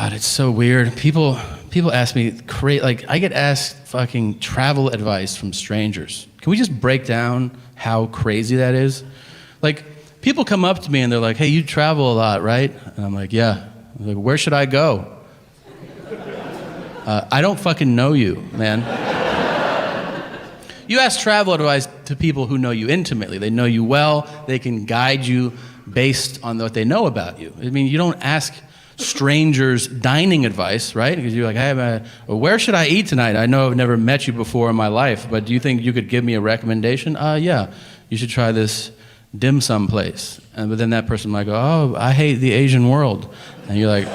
God, it's so weird. People ask me, I get asked fucking travel advice from strangers. Can we just break down how crazy that is? Like, people come up to me and they're like, hey, you travel a lot, right? And I'm like, yeah. I'm like, where should I go? I don't fucking know you, man. You ask travel advice to people who know you intimately. They know you well. They can guide you based on what they know about you. I mean, you don't ask strangers dining advice, right? Because you're like, hey, where should I eat tonight? I know I've never met you before in my life, but do you think you could give me a recommendation? Yeah, you should try this dim sum place. But then that person might go, oh, I hate the Asian world. And you're like,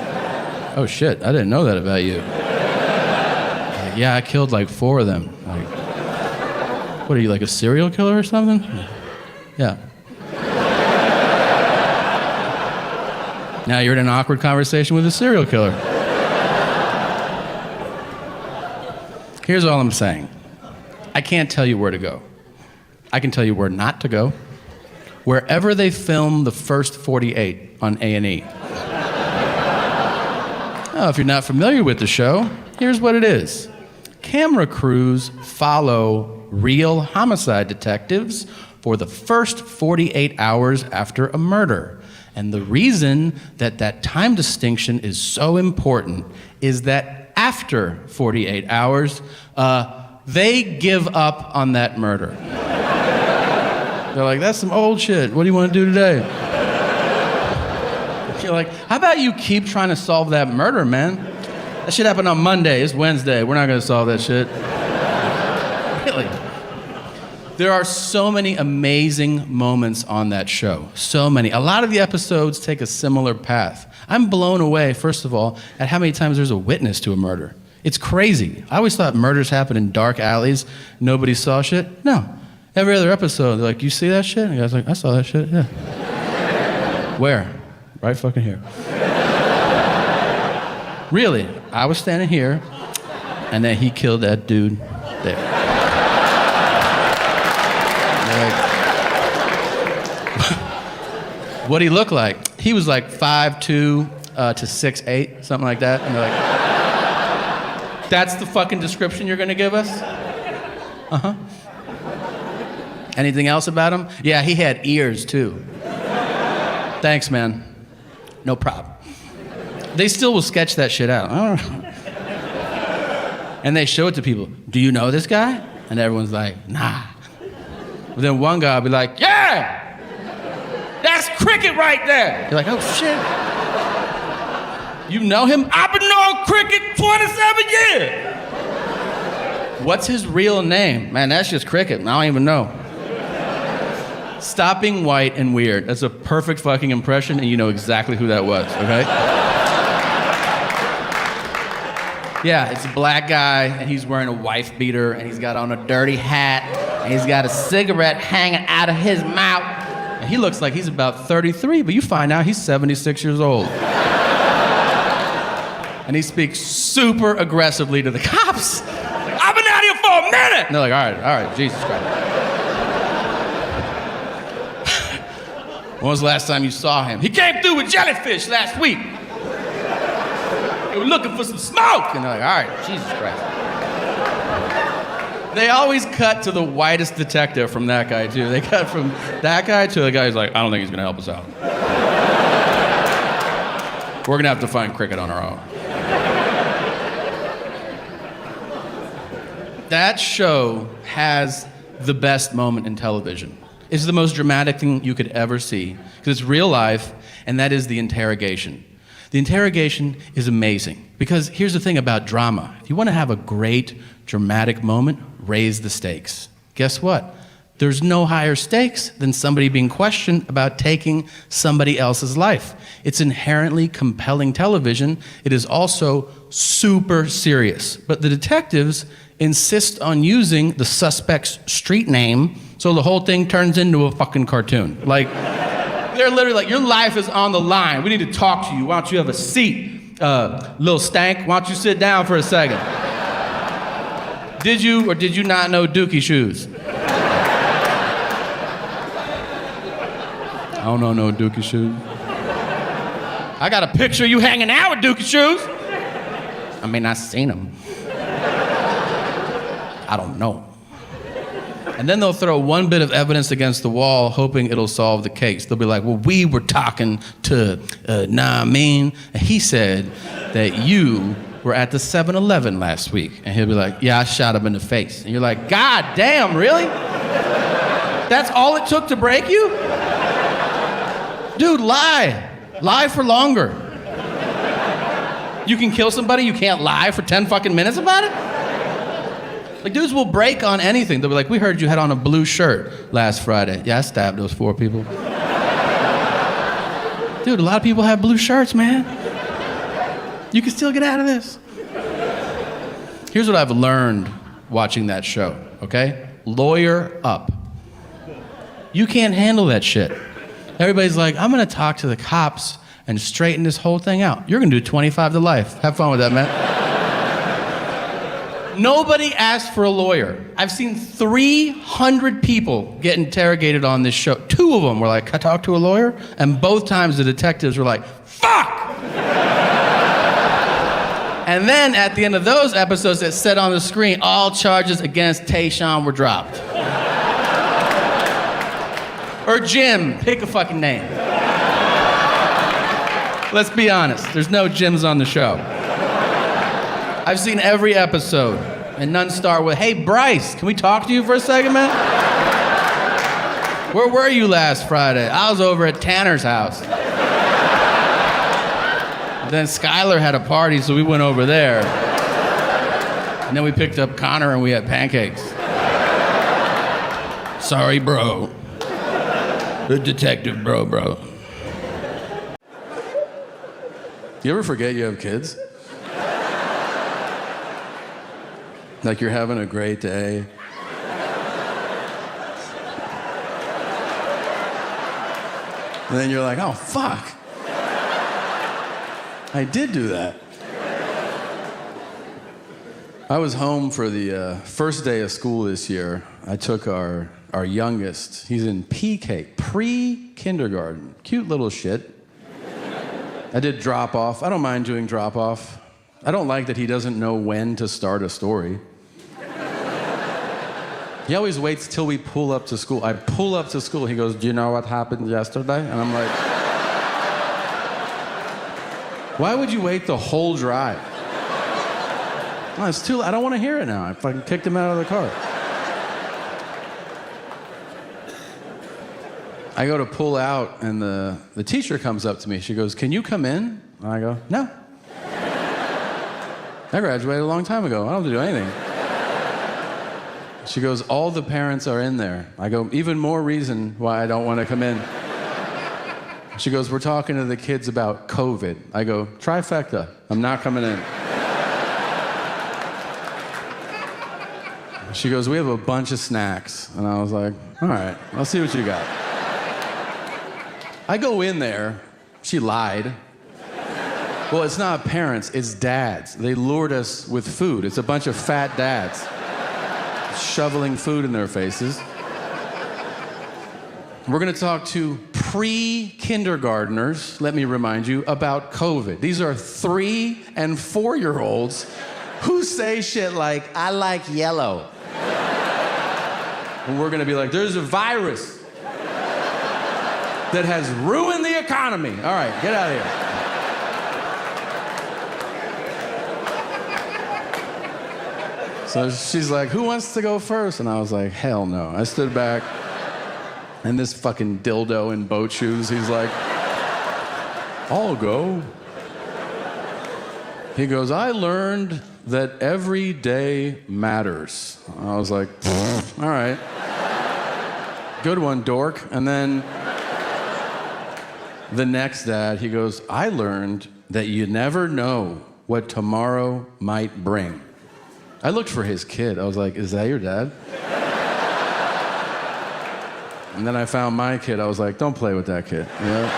oh shit, I didn't know that about you. Like, yeah, I killed like 4 of them. Like, what are you, like a serial killer or something? Yeah. Now you're in an awkward conversation with a serial killer. Here's all I'm saying. I can't tell you where to go. I can tell you where not to go. Wherever they film the first 48 on A&E. Oh, if you're not familiar with the show, here's what it is. Camera crews follow real homicide detectives for the first 48 hours after a murder. And the reason that time distinction is so important is that after 48 hours, they give up on that murder. They're like, that's some old shit. What do you want to do today? You're like, how about you keep trying to solve that murder, man? That shit happened on Monday. It's Wednesday. We're not going to solve that shit. Really? There are so many amazing moments on that show. So many. A lot of the episodes take a similar path. I'm blown away, first of all, at how many times there's a witness to a murder. It's crazy. I always thought murders happen in dark alleys. Nobody saw shit. No. Every other episode, they're like, you see that shit? And the guy's like, I saw that shit, yeah. Where? Right fucking here. Really, I was standing here, and then he killed that dude there. What'd he look like? He was like 5'2" to 6'8", something like that. And they're like, that's the fucking description you're gonna give us? Uh-huh. Anything else about him? Yeah, he had ears too. Thanks, man. No problem. They still will sketch that shit out. And they show it to people. Do you know this guy? And everyone's like, nah. But then one guy will be like, yeah! That's Cricket right there! You're like, oh shit. You know him? I've been knowing Cricket 27 years! What's his real name? Man, that's just Cricket. I don't even know. Stop being white and weird. That's a perfect fucking impression, and you know exactly who that was, okay? Yeah, it's a black guy, and he's wearing a wife beater, and he's got on a dirty hat, and he's got a cigarette hanging out of his mouth. And he looks like he's about 33, but you find out he's 76 years old. And he speaks super aggressively to the cops. Like, I've been out here for a minute! And they're like, all right, Jesus Christ. When was the last time you saw him? He came through with jellyfish last week. They were looking for some smoke. And they're like, all right, Jesus Christ. They always cut to the whitest detective from that guy, too. They cut from that guy to the guy who's like, I don't think he's going to help us out. We're going to have to find Cricket on our own. That show has the best moment in television. It's the most dramatic thing you could ever see, because it's real life, and that is the interrogation. The interrogation is amazing, because here's the thing about drama. If you want to have a great, dramatic moment, raise the stakes. Guess what? There's no higher stakes than somebody being questioned about taking somebody else's life. It's inherently compelling television. It is also super serious. But the detectives insist on using the suspect's street name, so the whole thing turns into a fucking cartoon. Like, they're literally like, your life is on the line. We need to talk to you. Why don't you have a seat? Little stank, why don't you sit down for a second? Did you or did you not know Dookie shoes? I don't know no Dookie shoes. I got a picture of you hanging out with Dookie Shoes. I mean, I seen him. I don't know. And then they'll throw one bit of evidence against the wall, hoping it'll solve the case. They'll be like, well, we were talking to Namin, and he said that you were at the 7-Eleven last week. And he'll be like, yeah, I shot him in the face. And you're like, God damn, really? That's all it took to break you? Dude, lie. Lie for longer. You can kill somebody, you can't lie for 10 fucking minutes about it? Like, dudes will break on anything. They'll be like, we heard you had on a blue shirt last Friday. Yeah, I stabbed those 4 people. Dude, a lot of people have blue shirts, man. You can still get out of this. Here's what I've learned watching that show, okay? Lawyer up. You can't handle that shit. Everybody's like, I'm gonna talk to the cops and straighten this whole thing out. You're gonna do 25 to life. Have fun with that, man. Nobody asked for a lawyer. I've seen 300 people get interrogated on this show. 2 of them were like, can I talk to a lawyer? And both times the detectives were like, fuck! And then at the end of those episodes, it said on the screen, all charges against Tayshaun were dropped. Or Jim, pick a fucking name. Let's be honest, there's no Jims on the show. I've seen every episode, and none start with, hey, Bryce, can we talk to you for a second, man? Where were you last Friday? I was over at Tanner's house. Then Skylar had a party, so we went over there. And then we picked up Connor and we had pancakes. Sorry, bro. The detective bro. You ever forget you have kids? Like you're having a great day. And then you're like, oh, fuck. I did do that. I was home for the first day of school this year. I took our youngest. He's in PK, pre-kindergarten. Cute little shit. I did drop-off. I don't mind doing drop-off. I don't like that he doesn't know when to start a story. He always waits till we pull up to school. I pull up to school. He goes, do you know what happened yesterday? And I'm like, why would you wait the whole drive? Oh, it's too late. I don't want to hear it now. I fucking kicked him out of the car. I go to pull out, and the teacher comes up to me. She goes, can you come in? And I go, no. I graduated a long time ago. I don't have to do anything. She goes, all the parents are in there. I go, even more reason why I don't want to come in. She goes, we're talking to the kids about COVID. I go, trifecta. I'm not coming in. She goes, we have a bunch of snacks. And I was like, all right, I'll see what you got. I go in there. She lied. Well, it's not parents, it's dads. They lured us with food. It's a bunch of fat dads shoveling food in their faces. We're gonna talk to pre-kindergartners, let me remind you, about COVID. These are 3- and 4-year-olds who say shit like, I like yellow. And we're gonna be like, there's a virus that has ruined the economy. All right, get out of here. So she's like, who wants to go first? And I was like, hell no. I stood back, and this fucking dildo in boat shoes, he's like, I'll go. He goes, I learned that every day matters. I was like, all right. Good one, dork. And then the next dad, he goes, I learned that you never know what tomorrow might bring. I looked for his kid. I was like, is that your dad? And then I found my kid. I was like, don't play with that kid. You know?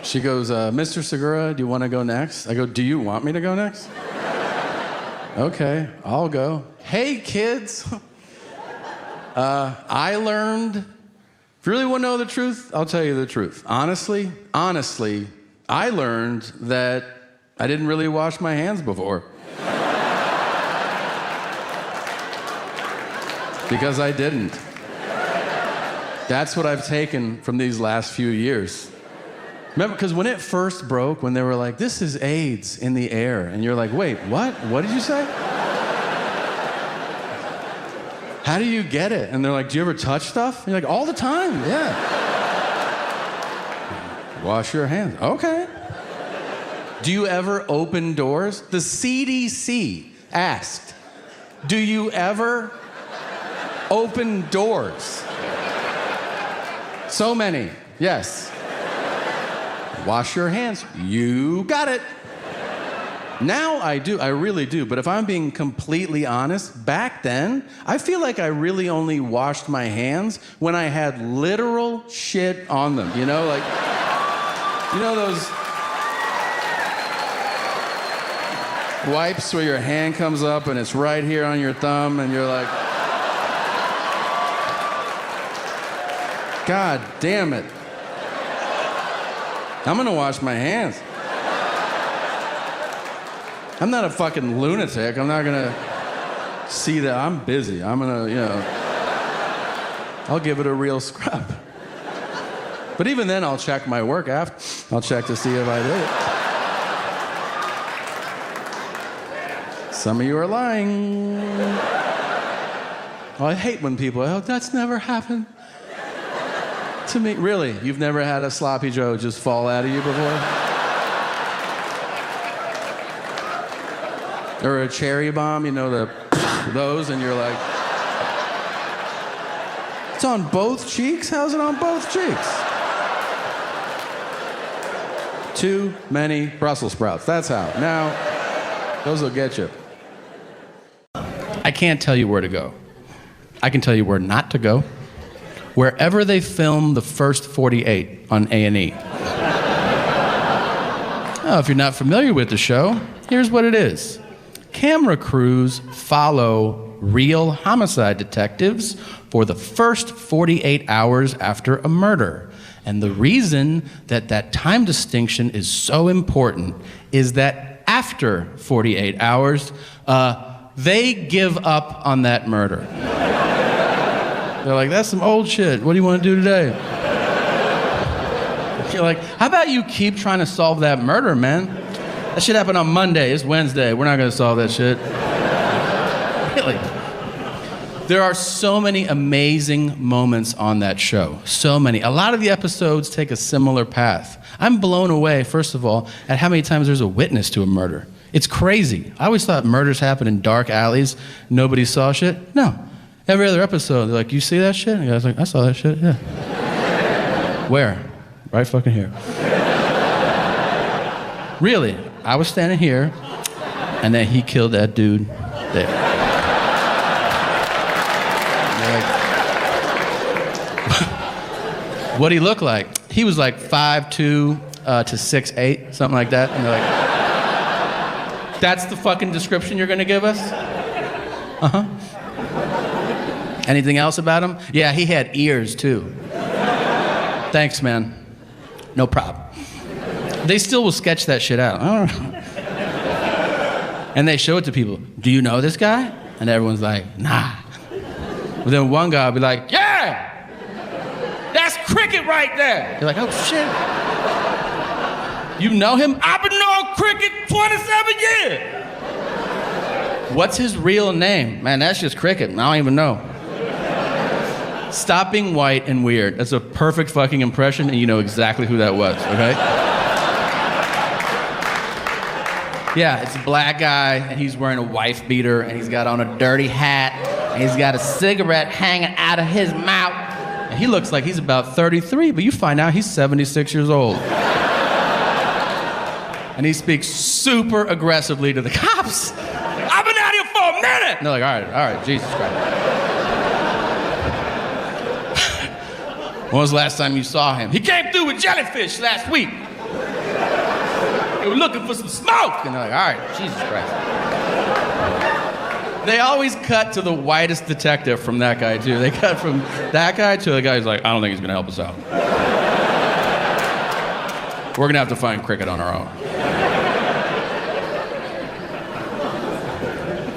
She goes, Mr. Segura, do you want to go next? I go, do you want me to go next? Okay, I'll go. Hey, kids. I learned If you really want to know the truth, I'll tell you the truth. Honestly, I learned that I didn't really wash my hands before. Because I didn't. That's what I've taken from these last few years. Remember, because when it first broke, when they were like, this is AIDS in the air, and you're like, wait, what? What did you say? How do you get it? And they're like, do you ever touch stuff? And you're like, all the time, yeah. Wash your hands. Okay. Do you ever open doors? The CDC asked, do you ever open doors? So many, yes. Wash your hands. You got it. Now I do, I really do. But if I'm being completely honest, back then, I feel like I really only washed my hands when I had literal shit on them. You know, like, you know those wipes where your hand comes up and it's right here on your thumb and you're like, God damn it. I'm gonna wash my hands. I'm not a fucking lunatic. I'm not gonna see that I'm busy. I'm gonna, you know, I'll give it a real scrub. But even then, I'll check my work after. I'll check to see if I did it. Some of you are lying. Oh, I hate when people, oh, that's never happened to me. Really? You've never had a sloppy Joe just fall out of you before? Or a cherry bomb, you know, those, and you're like, it's on both cheeks? How's it on both cheeks? Too many Brussels sprouts. That's how. Now, those will get you. I can't tell you where to go. I can tell you where not to go. Wherever they film the first 48 on A&E. Oh, if you're not familiar with the show, here's what it is. Camera crews follow real homicide detectives for the first 48 hours after a murder. And the reason that that time distinction is so important is that after 48 hours, they give up on that murder. They're like, that's some old shit. What do you want to do today? You're like, how about you keep trying to solve that murder, man? That shit happened on Monday. It's Wednesday. We're not going to solve that shit. Really. There are so many amazing moments on that show. So many. A lot of the episodes take a similar path. I'm blown away, first of all, at how many times there's a witness to a murder. It's crazy. I always thought murders happen in dark alleys. Nobody saw shit. No. Every other episode, they're like, you see that shit? And the guy's like, I saw that shit, yeah. Where? Right fucking here. Really, I was standing here, and then he killed that dude there. Like, what'd he look like? He was like 5'2" to 6'8", something like that. And they're like, that's the fucking description you're gonna give us? Uh-huh. Anything else about him? Yeah, he had ears too. Thanks, man. No problem. They still will sketch that shit out. I don't know. And they show it to people. Do you know this guy? And everyone's like, nah. But then one guy will be like, yeah! That's Cricket right there. You're like, oh shit. You know him? I've been knowing Cricket 27 years. What's his real name? Man, that's just Cricket. I don't even know. Stop being white and weird. That's a perfect fucking impression, and you know exactly who that was, okay? Yeah, it's a black guy, and he's wearing a wife beater, and he's got on a dirty hat, and he's got a cigarette hanging out of his mouth. And he looks like he's about 33, but you find out he's 76 years old. And he speaks super aggressively to the cops. I've been out here for a minute! And they're like, all right, Jesus Christ. When was the last time you saw him? He came through with jellyfish last week. They were looking for some smoke. And they're like, all right, Jesus Christ. They always cut to the whitest detective from that guy, too. They cut from that guy to the guy who's like, I don't think he's going to help us out. We're going to have to find Cricket on our own.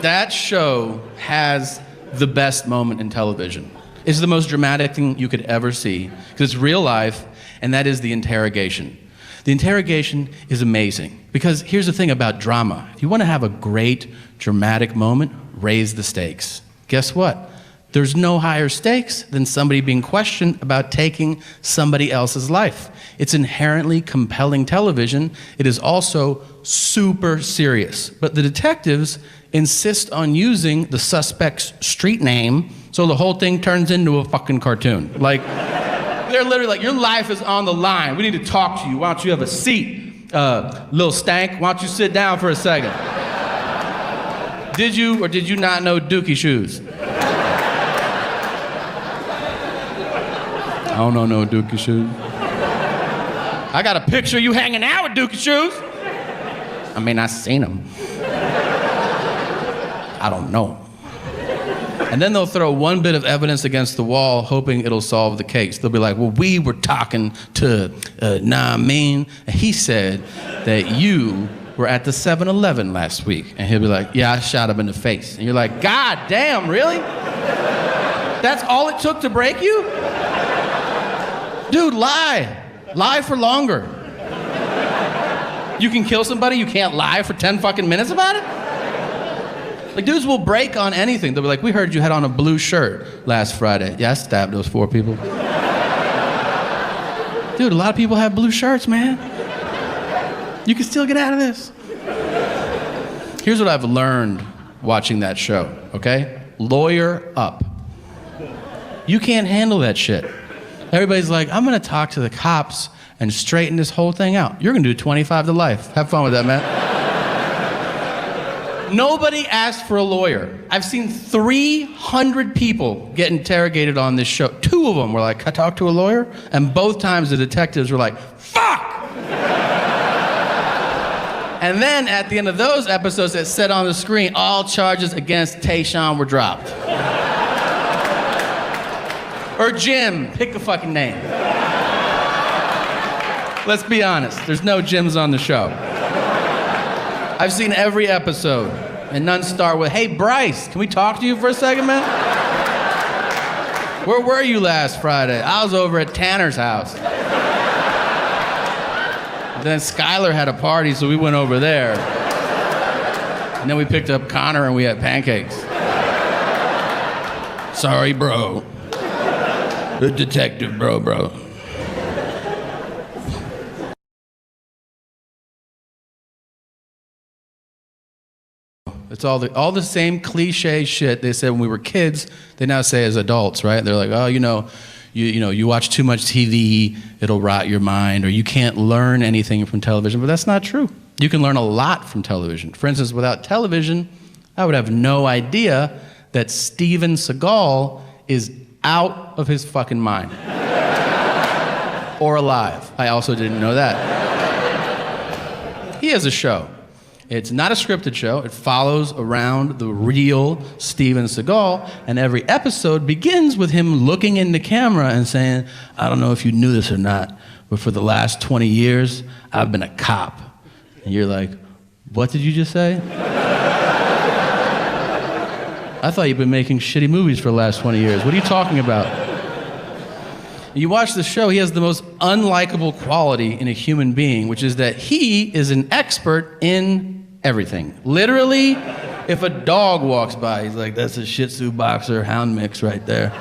That show has the best moment in television. It's the most dramatic thing you could ever see, because it's real life, and that is the interrogation. The interrogation is amazing, because here's the thing about drama. If you want to have a great, dramatic moment, raise the stakes. Guess what? There's no higher stakes than somebody being questioned about taking somebody else's life. It's inherently compelling television. It is also super serious. But the detectives insist on using the suspect's street name, so the whole thing turns into a fucking cartoon. Like, they're literally like, your life is on the line. We need to talk to you. Why don't you have a seat? Little stank, why don't you sit down for a second? Did you or did you not know Dookie Shoes? I don't know no Dookie Shoes. I got a picture of you hanging out with Dookie Shoes. I mean, I seen them. I don't know. And then they'll throw one bit of evidence against the wall, hoping it'll solve the case. They'll be like, well, we were talking to Naamin, and he said that you were at the 7-Eleven last week. And he'll be like, yeah, I shot him in the face. And you're like, God damn, really? That's all it took to break you? Dude, lie. Lie for longer. You can kill somebody, you can't lie for 10 fucking minutes about it? Like, dudes will break on anything. They'll be like, we heard you had on a blue shirt last Friday. Yeah, I stabbed those 4 people. Dude, a lot of people have blue shirts, man. You can still get out of this. Here's what I've learned watching that show, okay? Lawyer up. You can't handle that shit. Everybody's like, I'm gonna talk to the cops and straighten this whole thing out. You're gonna do 25 to life. Have fun with that, man. Nobody asked for a lawyer. I've seen 300 people get interrogated on this show. 2 of them were like, can I talk to a lawyer? And both times the detectives were like, fuck! And then at the end of those episodes, it said on the screen, all charges against Tayshaun were dropped. Or Jim, pick a fucking name. Let's be honest, there's no Jims on the show. I've seen every episode, and none start with, hey, Bryce, can we talk to you for a second, man? Where were you last Friday? I was over at Tanner's house. Then Skylar had a party, so we went over there. And then we picked up Connor and we had pancakes. Sorry, bro. The detective, bro. It's all the same cliche shit they said when we were kids, they now say as adults, right? They're like, oh, you watch too much TV, it'll rot your mind, or you can't learn anything from television, but that's not true. You can learn a lot from television. For instance, without television, I would have no idea that Steven Seagal is out of his fucking mind. Or alive. I also didn't know that. He has a show. It's not a scripted show. It follows around the real Steven Seagal, and every episode begins with him looking in the camera and saying, I don't know if you knew this or not, but for the last 20 years, I've been a cop. And you're like, what did you just say? I thought you've been making shitty movies for the last 20 years. What are you talking about? You watch the show, he has the most unlikable quality in a human being, which is that he is an expert in everything. Literally, if a dog walks by, he's like, that's a Shih Tzu boxer hound mix right there.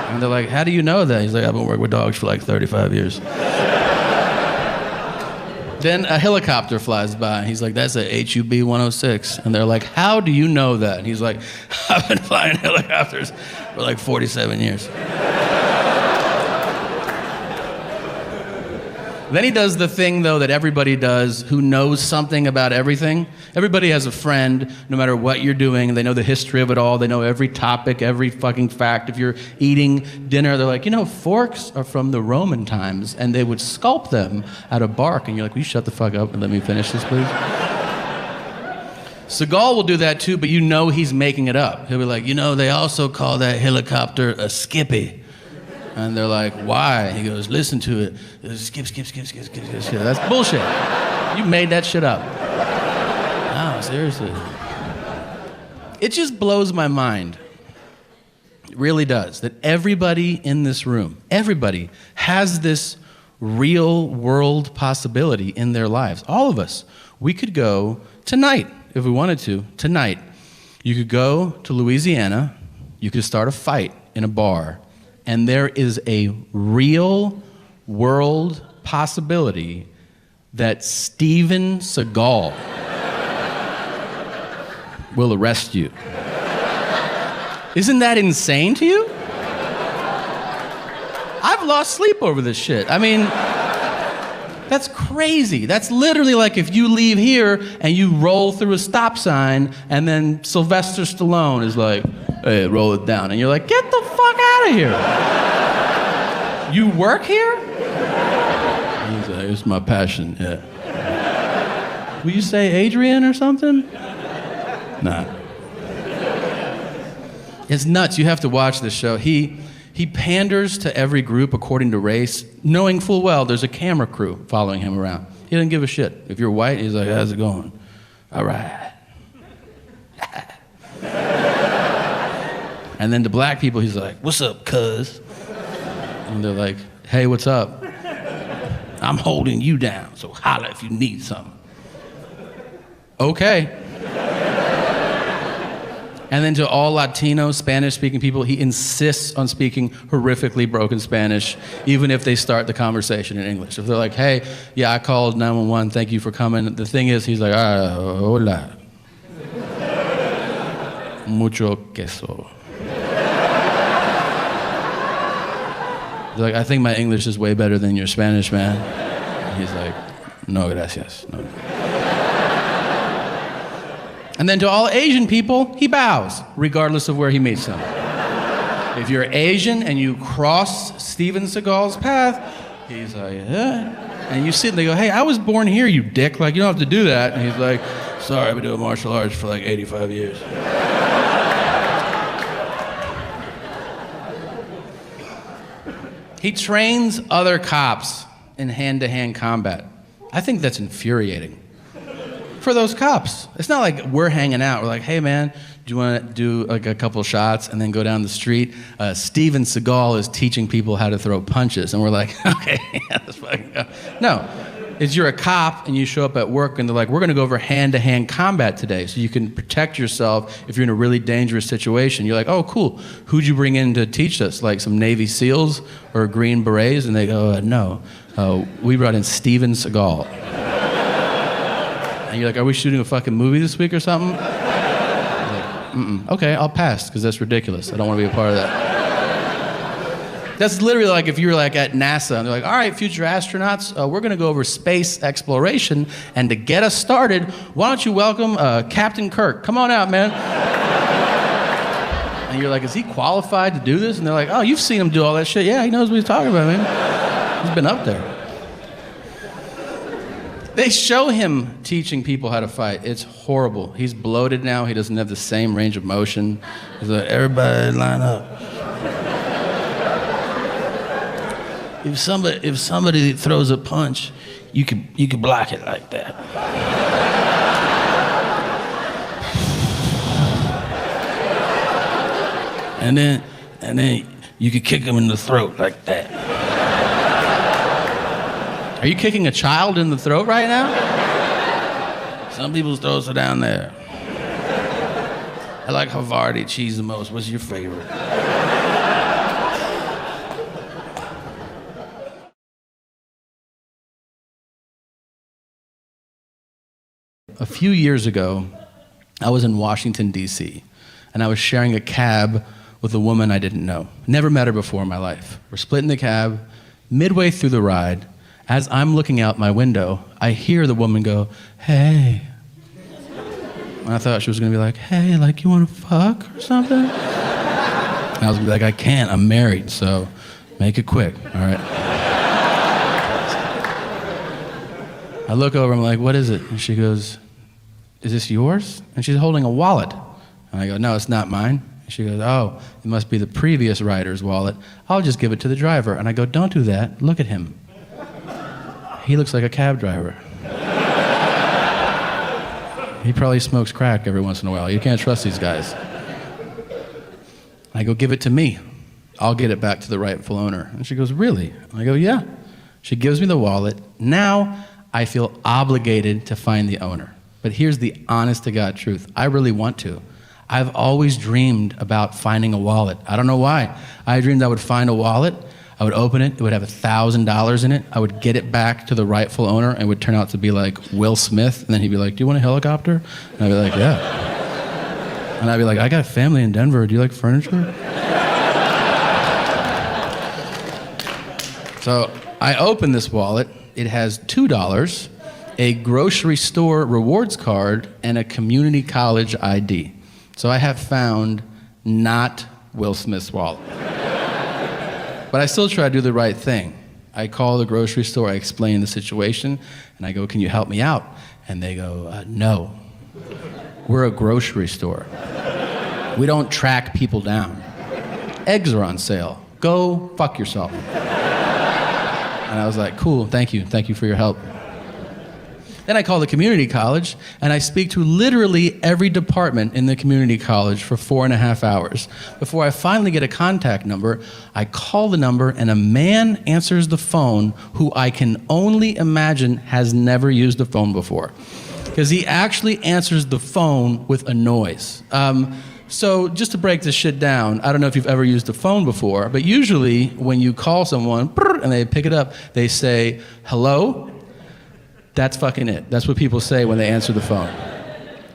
And they're like, how do you know that? He's like, I've been working with dogs for like 35 years. Then a helicopter flies by, and he's like, that's a HUB 106. And they're like, how do you know that? And he's like, I've been flying helicopters for like 47 years. Then he does the thing, though, that everybody does who knows something about everything. Everybody has a friend, no matter what you're doing. They know the history of it all. They know every topic, every fucking fact. If you're eating dinner, they're like, forks are from the Roman times, and they would sculpt them out of bark. And you're like, will you shut the fuck up and let me finish this, please? Seagal will do that too, but you know he's making it up. He'll be like, they also call that helicopter a skippy. And they're like, why? He goes, listen to it. Skip, skip, skip, skip, skip, skip, skip. That's bullshit. You made that shit up. No, seriously. It just blows my mind. It really does. That everybody in this room, everybody has this real world possibility in their lives. All of us. We could go tonight, if we wanted to, tonight. You could go to Louisiana. You could start a fight in a bar. And there is a real world possibility that Steven Seagal will arrest you. Isn't that insane to you? I've lost sleep over this shit. I mean, that's crazy. That's literally like if you leave here and you roll through a stop sign and then Sylvester Stallone is like, hey, roll it down. And you're like, get the fuck out of here. You work here? He's like, it's my passion, yeah. Will you say Adrian or something? Nah. It's nuts. You have to watch this show. He panders to every group according to race, knowing full well there's a camera crew following him around. He doesn't give a shit. If you're white, he's like, how's it going? All right. And then to black people, he's like, what's up, cuz? And they're like, hey, what's up? I'm holding you down, so holla if you need something. Okay. And then to all Latino, Spanish-speaking people, he insists on speaking horrifically broken Spanish, even if they start the conversation in English. If they're like, hey, yeah, I called 911, thank you for coming. The thing is, he's like, hola. Mucho queso. He's like, I think my English is way better than your Spanish, man. And he's like, no, gracias. No. And then to all Asian people, he bows, regardless of where he meets them. If you're Asian and you cross Steven Seagal's path, he's like, yeah. And you sit and they go, hey, I was born here, you dick. Like, you don't have to do that. And he's like, sorry, I've been doing martial arts for like 85 years. He trains other cops in hand-to-hand combat. I think that's infuriating. For those cops. It's not like we're hanging out. We're like, hey man, do you want to do like a couple shots and then go down the street? Steven Seagal is teaching people how to throw punches. And we're like, okay, yeah, let's fucking go. No, it's you're a cop and you show up at work and they're like, we're going to go over hand-to-hand combat today so you can protect yourself if you're in a really dangerous situation. You're like, oh, cool. Who'd you bring in to teach us? Like some Navy SEALs or Green Berets? And they go, no, we brought in Steven Seagal. And you're like, are we shooting a fucking movie this week or something? Like, okay, I'll pass, because that's ridiculous. I don't want to be a part of that. That's literally like if you're like at NASA, and they're like, all right, future astronauts, we're going to go over space exploration, and to get us started, why don't you welcome Captain Kirk? Come on out, man. And you're like, is he qualified to do this? And they're like, oh, you've seen him do all that shit. Yeah, he knows what he's talking about, man. He's been up there. They show him teaching people how to fight. It's horrible. He's bloated now. He doesn't have the same range of motion. He's like, everybody line up. If somebody throws a punch, you could block it like that. And then you could kick him in the throat like that. Are you kicking a child in the throat right now? Some people's throats are down there. I like Havarti cheese the most. What's your favorite? A few years ago, I was in Washington, D.C., and I was sharing a cab with a woman I didn't know. Never met her before in my life. We're splitting the cab. Midway through the ride, as I'm looking out my window, I hear the woman go, hey. And I thought she was gonna be like, hey, like you wanna fuck or something? And I was gonna be like, I can't, I'm married, so make it quick, all right? I look over, I'm like, what is it? And she goes, is this yours? And she's holding a wallet. And I go, no, it's not mine. And she goes, oh, it must be the previous rider's wallet. I'll just give it to the driver. And I go, don't do that. Look at him. He looks like a cab driver. He probably smokes crack every once in a while. You can't trust these guys. I go, give it to me. I'll get it back to the rightful owner. And she goes, really? And I go, yeah. She gives me the wallet. Now I feel obligated to find the owner. But here's the honest to God truth. I really want to. I've always dreamed about finding a wallet. I don't know why. I dreamed I would find a wallet. I would open it. It would have $1,000 in it. I would get it back to the rightful owner, and it would turn out to be like Will Smith. And then he'd be like, do you want a helicopter? And I'd be like, yeah. And I'd be like, I got a family in Denver. Do you like furniture? So I open this wallet. It has $2, a grocery store rewards card, and a community college ID. So I have found not Will Smith's wallet. But I still try to do the right thing. I call the grocery store, I explain the situation, and I go, can you help me out? And they go, no. We're a grocery store. We don't track people down. Eggs are on sale. Go fuck yourself. And I was like, cool, thank you for your help. Then I call the community college, and I speak to literally every department in the community college for 4.5 hours. Before I finally get a contact number, I call the number, and a man answers the phone who I can only imagine has never used a phone before. Because he actually answers the phone with a noise. So just to break this shit down, I don't know if you've ever used a phone before, but usually when you call someone and they pick it up, they say, hello? That's fucking it. That's what people say when they answer the phone.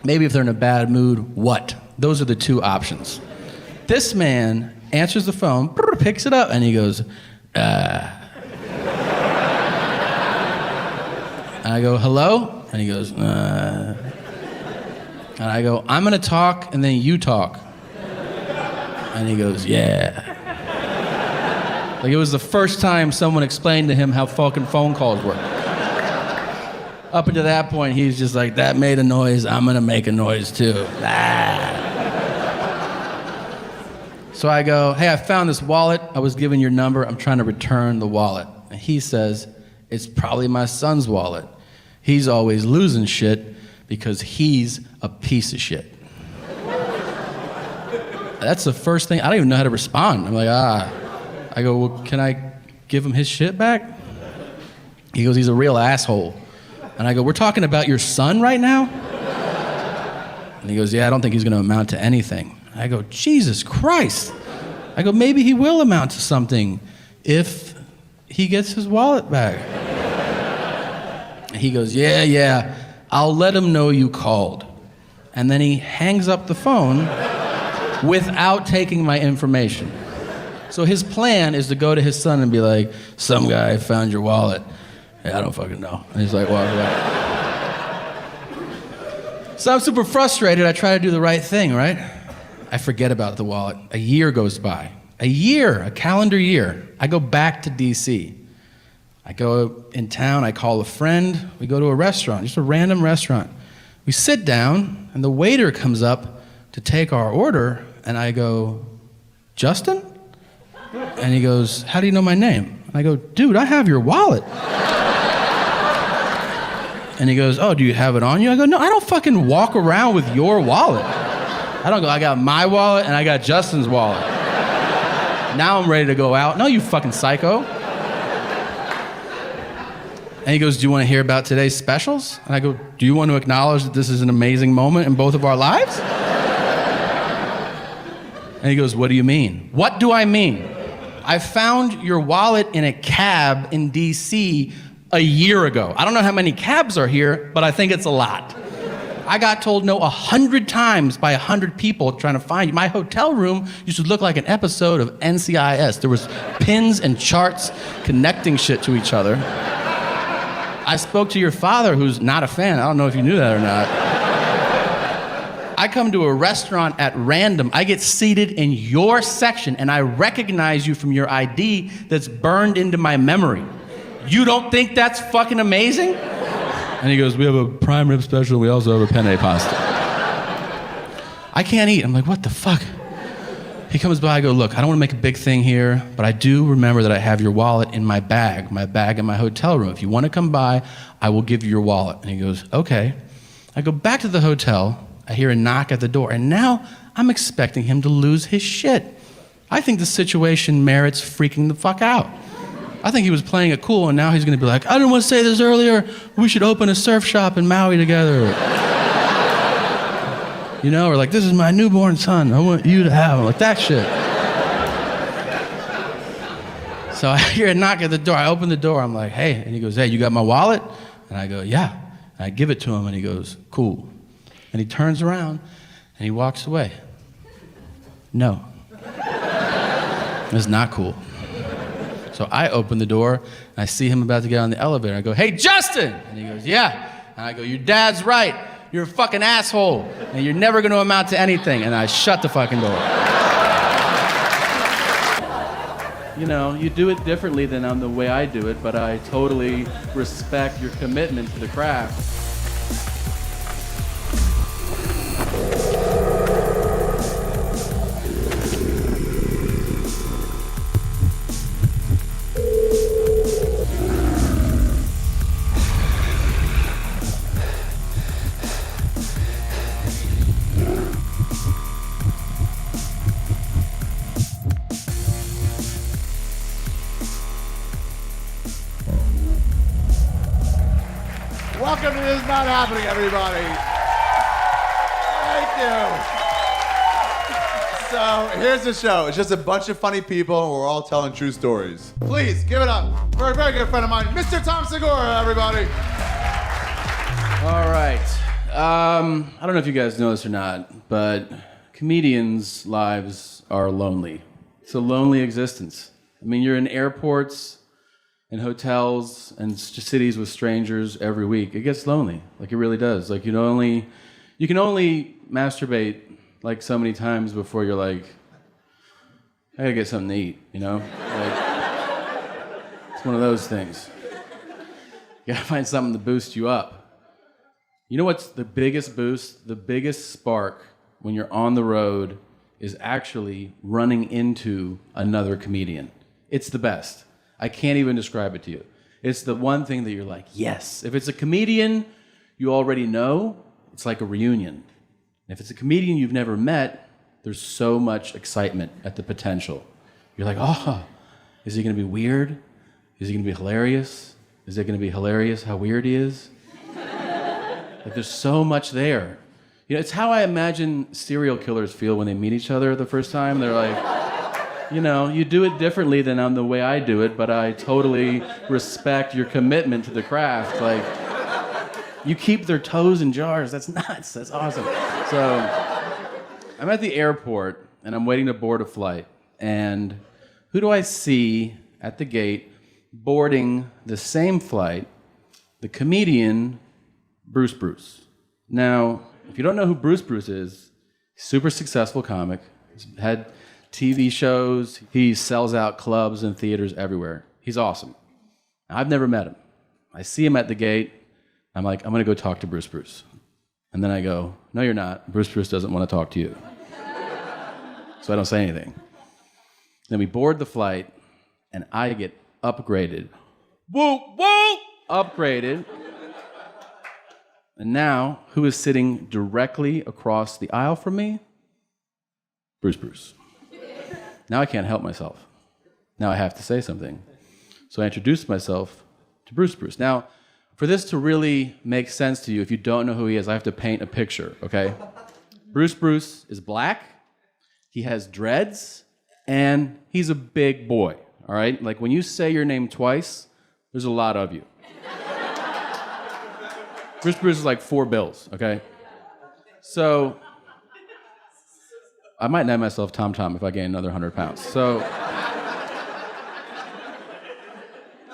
Maybe if they're in a bad mood, what? Those are the two options. This man answers the phone, picks it up, and he goes, And I go, hello? And he goes, And I go, I'm gonna talk, and then you talk. And he goes, yeah. Like it was the first time someone explained to him how fucking phone calls work. Up until that point, he's just like, that made a noise, I'm gonna make a noise too. So I go, hey, I found this wallet. I was given your number. I'm trying to return the wallet. And he says, it's probably my son's wallet. He's always losing shit because he's a piece of shit. That's the first thing. I don't even know how to respond. I'm like, I go, well, can I give him his shit back? He goes, he's a real asshole. And I go, we're talking about your son right now? And he goes, yeah, I don't think he's gonna amount to anything. And I go, Jesus Christ. I go, maybe he will amount to something if he gets his wallet back. And he goes, yeah, I'll let him know you called. And then he hangs up the phone without taking my information. So his plan is to go to his son and be like, some guy found your wallet. Hey, I don't fucking know. And he's like, walk away. So I'm super frustrated. I try to do the right thing, right? I forget about the wallet. A year goes by. A calendar year. I go back to DC. I go in town, I call a friend. We go to a restaurant, just a random restaurant. We sit down, and the waiter comes up to take our order, and I go, Justin? And he goes, how do you know my name? And I go, dude, I have your wallet. And he goes, oh, do you have it on you? I go, no, I don't fucking walk around with your wallet. I don't go, I got my wallet and I got Justin's wallet. Now I'm ready to go out. No, you fucking psycho. And he goes, do you want to hear about today's specials? And I go, do you want to acknowledge that this is an amazing moment in both of our lives? And he goes, what do you mean? What do I mean? I found your wallet in a cab in DC a year ago. I don't know how many cabs are here, but I think it's a lot. I got told no 100 times by 100 people trying to find you. My hotel room used to look like an episode of NCIS. There was pins and charts connecting shit to each other. I spoke to your father, who's not a fan. I don't know if you knew that or not. I come to a restaurant at random. I get seated in your section, and I recognize you from your ID that's burned into my memory. You don't think that's fucking amazing? And he goes, we have a prime rib special, we also have a penne pasta. I can't eat. I'm like, what the fuck? He comes by, I go, look, I don't want to make a big thing here, but I do remember that I have your wallet in my bag in my hotel room. If you want to come by, I will give you your wallet. And he goes, okay. I go back to the hotel, I hear a knock at the door, and now I'm expecting him to lose his shit. I think the situation merits freaking the fuck out. I think he was playing it cool, and now he's gonna be like, I didn't want to say this earlier, we should open a surf shop in Maui together. You know, or like, this is my newborn son, I want you to have him, like that shit. So I hear a knock at the door, I open the door, I'm like, hey, and he goes, hey, you got my wallet? And I go, yeah. And I give it to him, and he goes, cool. And he turns around, and he walks away. No. It's not cool. So I open the door, and I see him about to get on the elevator. I go, hey, Justin! And he goes, yeah. And I go, your dad's right. You're a fucking asshole, and you're never going to amount to anything. And I shut the fucking door. You know, you do it differently than on the way I do it, but I totally respect your commitment to the craft. Welcome to This Is Not Happening, everybody. Thank you. So here's the show. It's just a bunch of funny people, and we're all telling true stories. Please give it up for a very good friend of mine, Mr. Tom Segura, everybody. All right. I don't know if you guys know this or not, but comedians' lives are lonely. It's a lonely existence. I mean, you're in airports and hotels and cities with strangers every week. It gets lonely, like it really does. Like you can only masturbate like so many times before you're like, I gotta get something to eat, you know? Like, it's one of those things. You gotta find something to boost you up. You know what's the biggest boost, the biggest spark when you're on the road is actually running into another comedian. It's the best. I can't even describe it to you. It's the one thing that you're like, yes. If it's a comedian you already know, it's like a reunion. If it's a comedian you've never met, there's so much excitement at the potential. You're like, oh, is he gonna be weird? Is he gonna be hilarious? Is it gonna be hilarious how weird he is? Like there's so much there. You know, it's how I imagine serial killers feel when they meet each other the first time. They're like, you know, you do it differently than on the way I do it, but I totally respect your commitment to the craft. Like, you keep their toes in jars. That's nuts. That's awesome. So, I'm at the airport, and I'm waiting to board a flight. And who do I see at the gate boarding the same flight? The comedian, Bruce. Now, if you don't know who Bruce is, super successful comic. He's had TV shows, he sells out clubs and theaters everywhere. He's awesome. I've never met him. I see him at the gate. I'm like, I'm gonna go talk to Bruce. And then I go, no, you're not. Bruce doesn't want to talk to you. So I don't say anything. Then we board the flight, and I get upgraded. Whoop, whoop! Upgraded. And now, who is sitting directly across the aisle from me? Bruce. Now I can't help myself. Now I have to say something. So I introduced myself to Bruce. Now, for this to really make sense to you, if you don't know who he is, I have to paint a picture, okay? Bruce is black, he has dreads, and he's a big boy, all right? Like when you say your name twice, there's a lot of you. Bruce is like 4 bills, okay? So, I might name myself Tom if I gain another 100 pounds. So,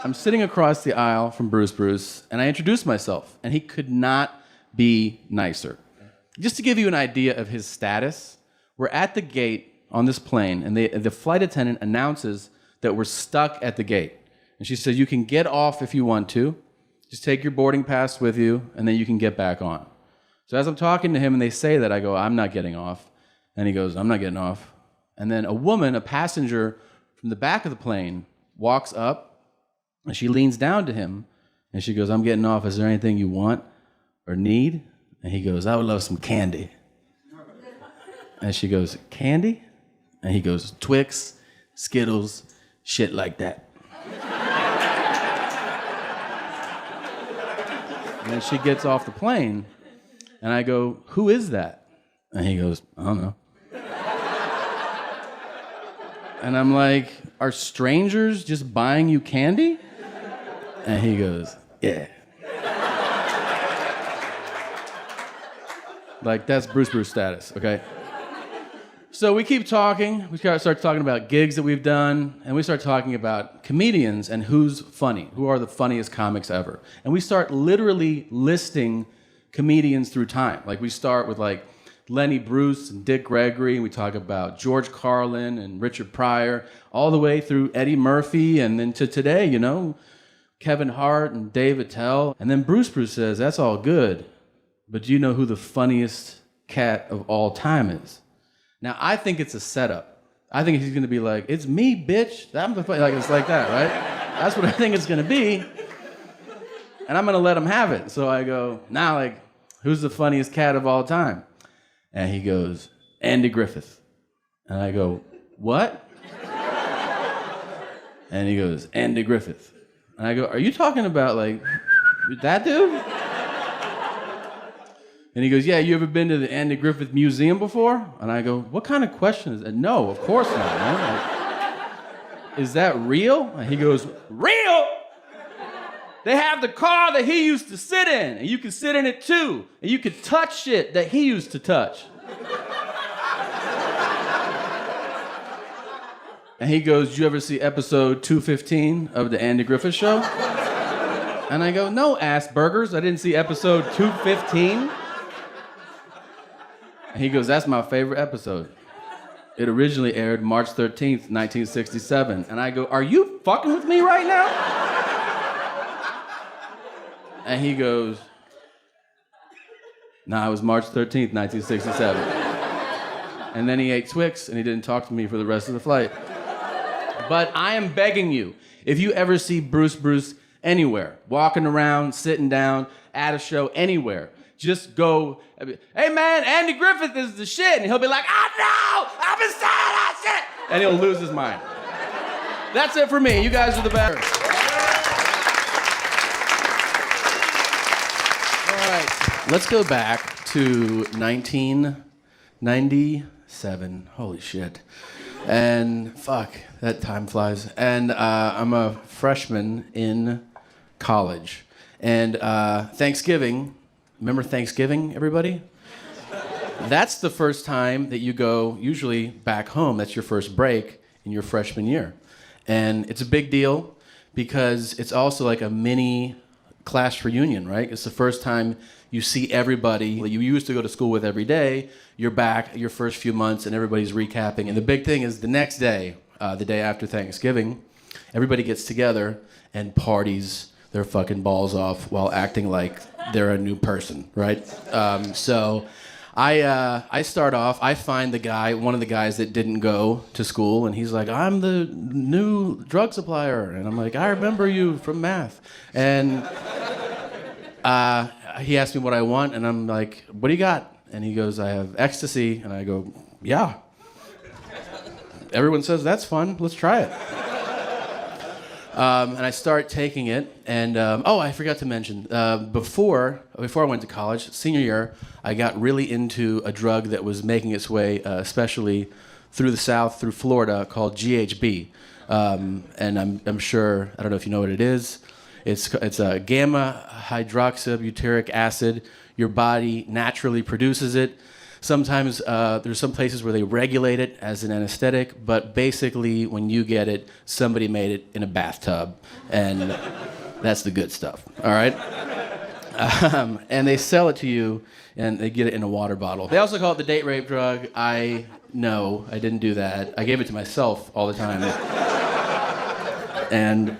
I'm sitting across the aisle from Bruce, and I introduce myself, and he could not be nicer. Just to give you an idea of his status, we're at the gate on this plane, and the flight attendant announces that we're stuck at the gate. And she says, you can get off if you want to, Just take your boarding pass with you, and then you can get back on. So as I'm talking to him and they say that, I go, I'm not getting off. And he goes, I'm not getting off. And then a woman, a passenger from the back of the plane, walks up, and she leans down to him, and she goes, I'm getting off. Is there anything you want or need? And he goes, I would love some candy. And she goes, candy? And he goes, Twix, Skittles, shit like that. And then she gets off the plane, and I go, who is that? And he goes, I don't know. And I'm like, are strangers just buying you candy? And he goes, yeah. Like, that's Bruce status, okay? So we keep talking. We start talking about gigs that we've done, and we start talking about comedians and who's funny, who are the funniest comics ever. And we start literally listing comedians through time. Like, we start with, like, Lenny Bruce and Dick Gregory, and we talk about George Carlin and Richard Pryor, all the way through Eddie Murphy, and then to today, you know, Kevin Hart and Dave Attell. And then Bruce says, that's all good, but do you know who the funniest cat of all time is? Now, I think it's a setup. I think he's gonna be like, it's me, bitch. I'm the funny, like, it's like that, right? That's what I think it's gonna be. And I'm gonna let him have it. So I go, nah, like, who's the funniest cat of all time? And he goes, Andy Griffith. And I go, what? And he goes, Andy Griffith. And I go, are you talking about, like, that dude? And he goes, yeah, you ever been to the Andy Griffith Museum before? And I go, what kind of question is that? No, of course not, man. Like, is that real? And he goes, real? They have the car that he used to sit in, and you can sit in it too, and you can touch shit that he used to touch. And he goes, did you ever see episode 215 of the Andy Griffith Show? And I go, no, ass burgers, I didn't see episode 215. And he goes, that's my favorite episode. It originally aired March 13th, 1967. And I go, are you fucking with me right now? And he goes, nah, it was March 13th, 1967. And then he ate Twix, and he didn't talk to me for the rest of the flight. But I am begging you, if you ever see Bruce anywhere, walking around, sitting down, at a show, anywhere, just go, hey man, Andy Griffith is the shit. And he'll be like, oh no, I've been saying that shit. And he'll lose his mind. That's it for me. You guys are the best. All right, let's go back to 1997. Holy shit. And fuck, that time flies. And I'm a freshman in college. And Thanksgiving, remember Thanksgiving, everybody? That's the first time that you go, usually back home. That's your first break in your freshman year. And it's a big deal because it's also like a mini class reunion, right? It's the first time you see everybody that you used to go to school with every day. You're back your first few months and everybody's recapping. And the big thing is the next day, the day after Thanksgiving, everybody gets together and parties their fucking balls off while acting like they're a new person, right? So I start off, I find one of the guys that didn't go to school, and he's like, I'm the new drug supplier. And I'm like, I remember you from math. And he asked me what I want, and I'm like, what do you got? And he goes, I have ecstasy. And I go, yeah. Everyone says, that's fun, let's try it. And I start taking it, and I forgot to mention, before I went to college, senior year, I got really into a drug that was making its way, especially through the South, through Florida, called GHB. And I'm sure, I don't know if you know what it is. It's a gamma hydroxybutyric acid. Your body naturally produces it. Sometimes there's some places where they regulate it as an anesthetic, but basically when you get it, somebody made it in a bathtub, and that's the good stuff, all right? And they sell it to you, and they get it in a water bottle. They also call it the date rape drug. I didn't do that. I gave it to myself all the time. And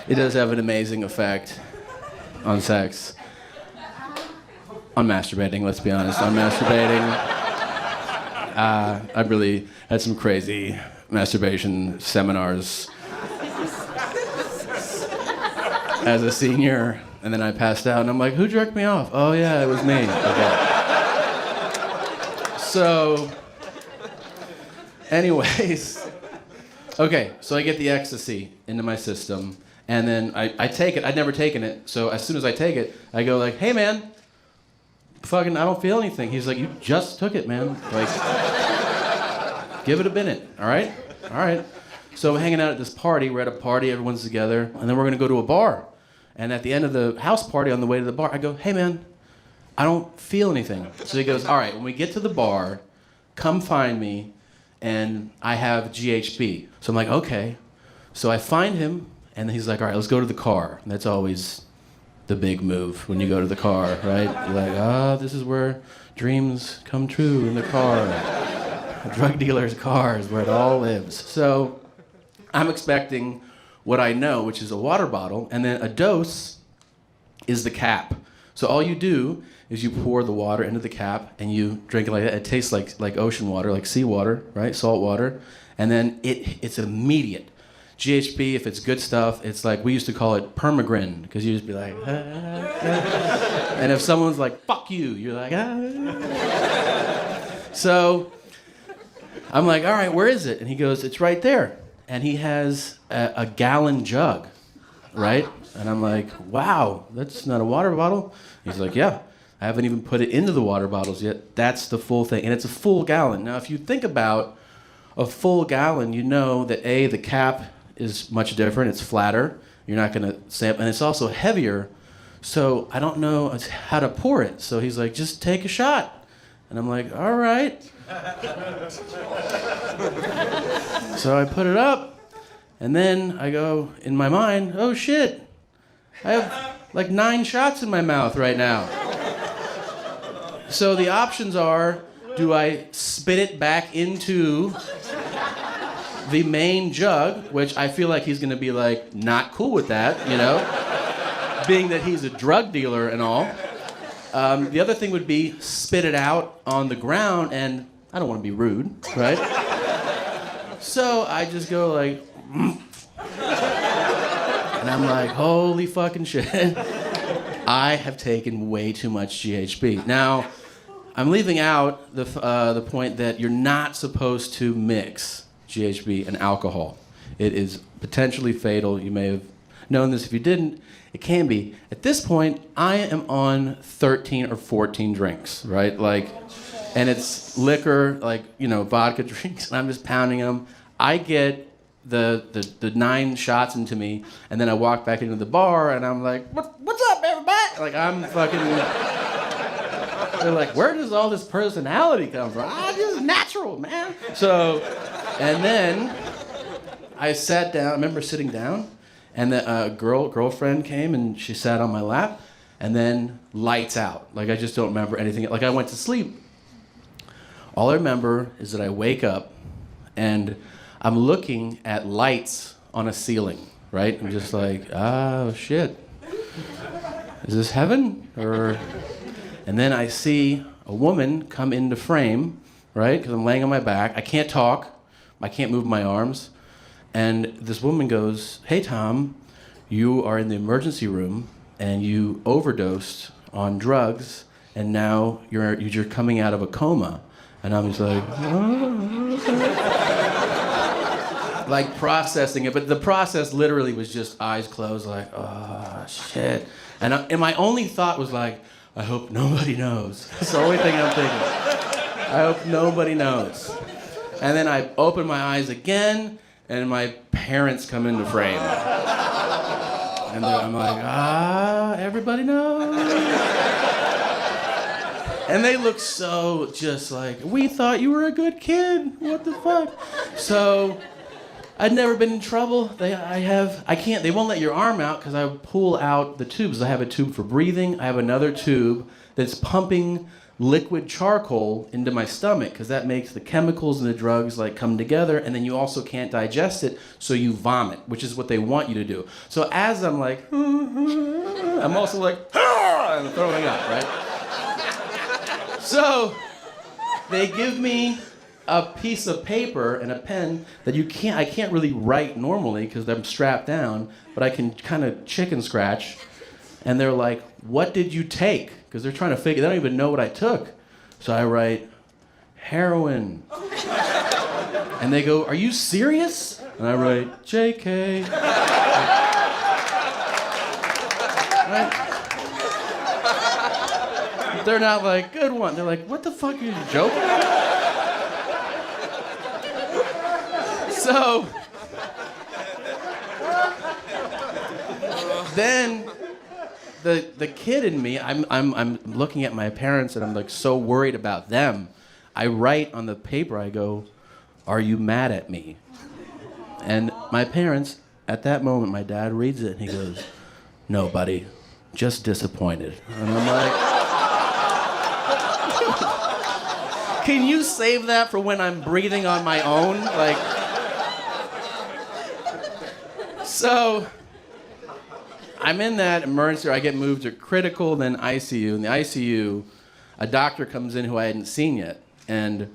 it does have an amazing effect. on sex. On masturbating, let's be honest. On masturbating. I really had some crazy masturbation seminars as a senior, and then I passed out, and I'm like, who jerked me off? Oh yeah, it was me. Okay. So, anyways, okay, so I get the ecstasy into my system, and then I take it. I'd never taken it, so as soon as I take it, I go like, hey man, fucking, I don't feel anything. He's like, you just took it, man. Like, give it a minute, all right? All right. So we're hanging out at this party. We're at a party, everyone's together, and then we're gonna go to a bar. And at the end of the house party, on the way to the bar, I go, hey man, I don't feel anything. So he goes, all right, when we get to the bar, come find me, and I have GHB. So I'm like, okay. So I find him, and he's like, all right, let's go to the car. And that's always the big move when you go to the car, right? You're like, this is where dreams come true, in the car. A drug dealer's car is where it all lives. So I'm expecting what I know, which is a water bottle, and then a dose is the cap. So all you do is you pour the water into the cap and you drink it like that. It tastes like ocean water, like seawater, right? Salt water. And then it's immediate. GHB, if it's good stuff, it's like, we used to call it permagrin, because you just be like, and if someone's like, fuck you, you're like, So I'm like, all right, where is it? And he goes, it's right there. And he has a gallon jug, right? And I'm like, wow, that's not a water bottle? He's like, yeah, I haven't even put it into the water bottles yet. That's the full thing. And it's a full gallon. Now, if you think about a full gallon, you know that A, the cap is much different. It's flatter. You're not going to sample. And it's also heavier. So I don't know how to pour it. So he's like, just take a shot. And I'm like, all right. So I put it up. And then I go, in my mind, oh shit. I have like 9 shots in my mouth right now. So the options are, do I spit it back into the main jug, which I feel like he's gonna be like, not cool with that, you know, being that he's a drug dealer and all. The other thing would be spit it out on the ground, and I don't wanna be rude, right? So I just go like, and I'm like, holy fucking shit. I have taken way too much GHB. Now, I'm leaving out the point that you're not supposed to mix GHB and alcohol. It is potentially fatal. You may have known this. If you didn't, it can be. At this point, I am on 13 or 14 drinks, right? Like, and it's liquor, like, you know, vodka drinks, and I'm just pounding them. I get the 9 shots into me, and then I walk back into the bar, and I'm like, what's up, everybody? Like, I'm fucking... They're like, where does all this personality come from? This is natural, man. So, and then I sat down. I remember sitting down, and the girlfriend came, and she sat on my lap, and then lights out. Like, I just don't remember anything. Like, I went to sleep. All I remember is that I wake up, and I'm looking at lights on a ceiling, right? I'm just like, oh, shit. Is this heaven? Or... And then I see a woman come into frame, right? Because I'm laying on my back. I can't talk. I can't move my arms. And this woman goes, hey, Tom, you are in the emergency room, and you overdosed on drugs, and now you're coming out of a coma. And I'm just like, like processing it. But the process literally was just eyes closed, like, oh, shit. And my only thought was like, I hope nobody knows. That's the only thing I'm thinking. I hope nobody knows. And then I open my eyes again, and my parents come into frame. And then I'm like, everybody knows. And they look so just like, we thought you were a good kid. What the fuck? So I'd never been in trouble. They won't let your arm out because I pull out the tubes. I have a tube for breathing. I have another tube that's pumping liquid charcoal into my stomach because that makes the chemicals and the drugs like come together, and then you also can't digest it, so you vomit, which is what they want you to do. So as I'm like, and I'm also like, "Ah!" and throwing up, right? So they give me a piece of paper and a pen that I can't really write normally because I'm strapped down, but I can kind of chicken scratch. And they're like, what did you take? Because they're trying to figure, they don't even know what I took. So I write, heroin. And they go, are you serious? And I write, JK. Right? They're not like, good one. They're like, what the fuck, are you joking? So, then the kid in me, I'm looking at my parents and I'm like so worried about them. I write on the paper, I go, are you mad at me? And my parents, at that moment, my dad reads it and he goes, no, buddy, just disappointed. And I'm like, can you save that for when I'm breathing on my own? Like, so I'm in that emergency, I get moved to critical, then ICU. In the ICU, a doctor comes in who I hadn't seen yet. And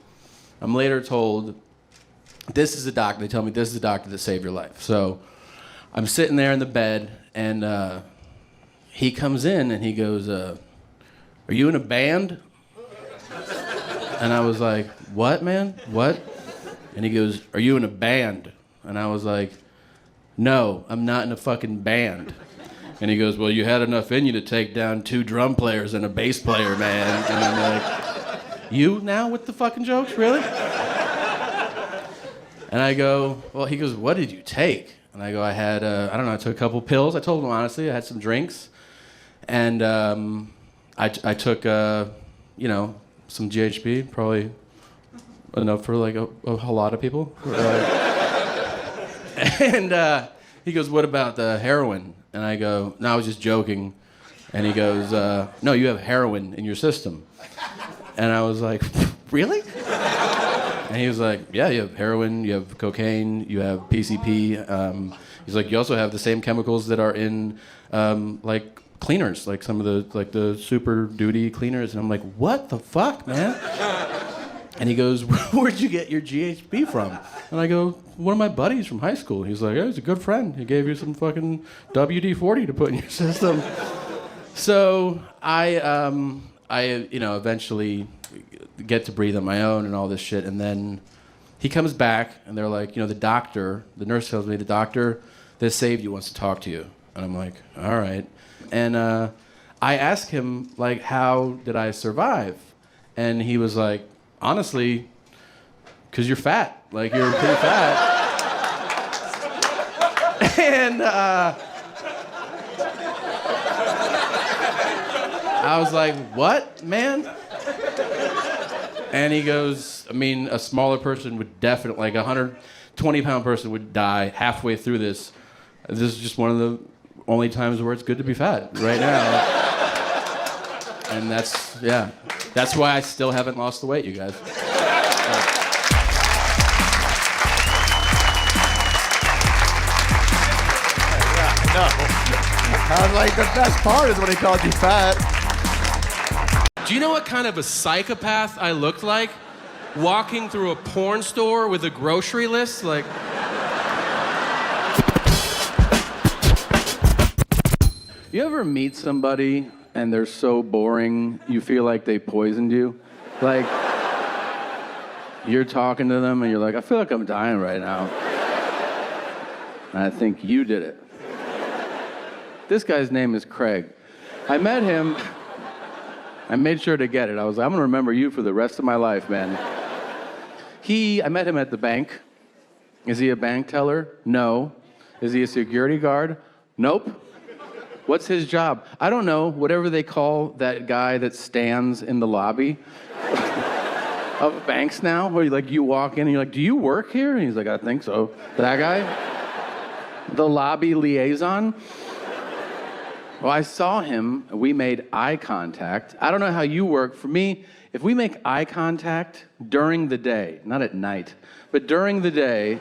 I'm later told, this is the doctor. They tell me this is the doctor that saved your life. So I'm sitting there in the bed, and he comes in and he goes, are you in a band? And I was like, what, man? What? And he goes, are you in a band? And I was like, no, I'm not in a fucking band. And he goes, well, you had enough in you to take down 2 drum players and a bass player, man. And I'm like, you now with the fucking jokes, really? And I go, well, he goes, what did you take? And I go, I had, I don't know, I took a couple pills. I told him honestly, I had some drinks. And I took, you know, some GHB, probably enough for like a lot of people. And he goes, what about the heroin? And I go, no, I was just joking. And he goes, no, you have heroin in your system. And I was like, really? And he was like, yeah, you have heroin, you have cocaine, you have PCP. He's like, you also have the same chemicals that are in like cleaners, like some of the super duty cleaners. And I'm like, what the fuck, man? And he goes, where'd you get your GHB from? And I go, one of my buddies from high school. He's like, oh, he's a good friend. He gave you some fucking WD-40 to put in your system. So I you know, eventually get to breathe on my own and all this shit. And then he comes back and they're like, you know, the nurse tells me the doctor that saved you wants to talk to you. And I'm like, all right. And I asked him, like, how did I survive? And he was like, honestly, because you're fat. Like, you're pretty fat. And I was like, what, man? And he goes, I mean, a smaller person would definitely, like a 120-pound person would die halfway through this. This is just one of the only times where it's good to be fat, right now. And that's, yeah. That's why I still haven't lost the weight, you guys. I was like, the best part is when he called you fat. Do you know what kind of a psychopath I looked like? Walking through a porn store with a grocery list, like... You ever meet somebody and they're so boring, you feel like they poisoned you? Like, you're talking to them and you're like, I feel like I'm dying right now. And I think you did it. This guy's name is Craig. I met him, I made sure to get it. I was like, I'm gonna remember you for the rest of my life, man. I met him at the bank. Is he a bank teller? No. Is he a security guard? Nope. What's his job? I don't know, whatever they call that guy that stands in the lobby of banks now, where you walk in and you're like, do you work here? And he's like, I think so. That guy? The lobby liaison? Well, I saw him, we made eye contact. I don't know how you work. For me, if we make eye contact during the day, not at night, but during the day,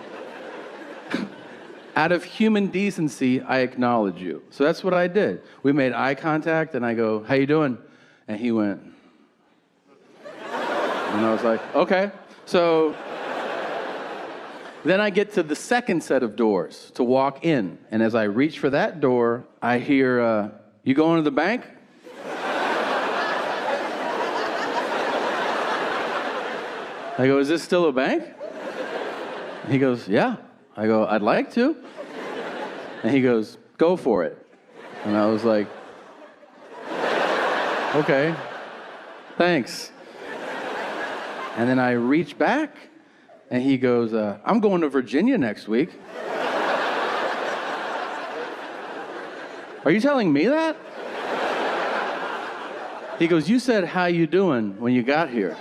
out of human decency, I acknowledge you. So that's what I did. We made eye contact, and I go, how you doing? And he went, and I was like, okay. So then I get to the second set of doors to walk in. And as I reach for that door, I hear, you going to the bank? I go, is this still a bank? He goes, yeah. I go, I'd like to. And he goes, go for it. And I was like, okay, thanks. And then I reach back, and he goes, I'm going to Virginia next week. Are you telling me that? He goes, you said, how you doing when you got here.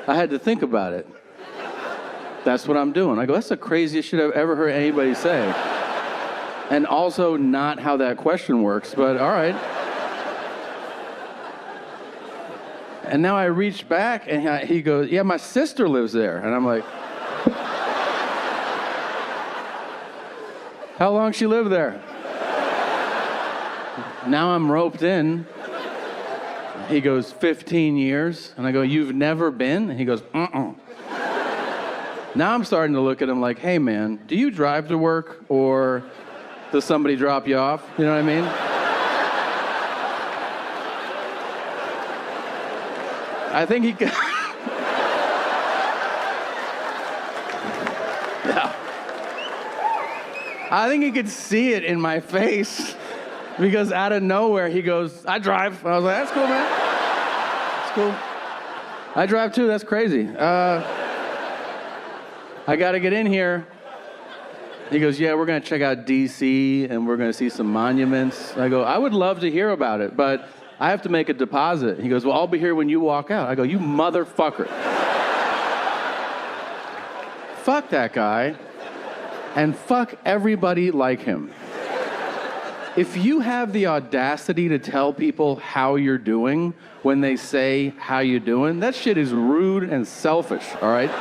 I had to think about it. That's what I'm doing. I go, that's the craziest shit I've ever heard anybody say. And also not how that question works, but all right. And now I reach back, and he goes, yeah, my sister lives there. And I'm like, how long she lived there? Now I'm roped in. He goes, 15 years. And I go, you've never been? And he goes, uh-uh. Now I'm starting to look at him like, hey, man, do you drive to work or does somebody drop you off? You know what I mean? I think he yeah. I think he could see it in my face because out of nowhere he goes, I drive. I was like, that's cool, man. That's cool. I drive too, that's crazy. I got to get in here. He goes, yeah, we're going to check out D.C. and we're going to see some monuments. I go, I would love to hear about it, but I have to make a deposit. He goes, well, I'll be here when you walk out. I go, you motherfucker. Fuck that guy, and fuck everybody like him. If you have the audacity to tell people how you're doing when they say, how you doing, that shit is rude and selfish, all right?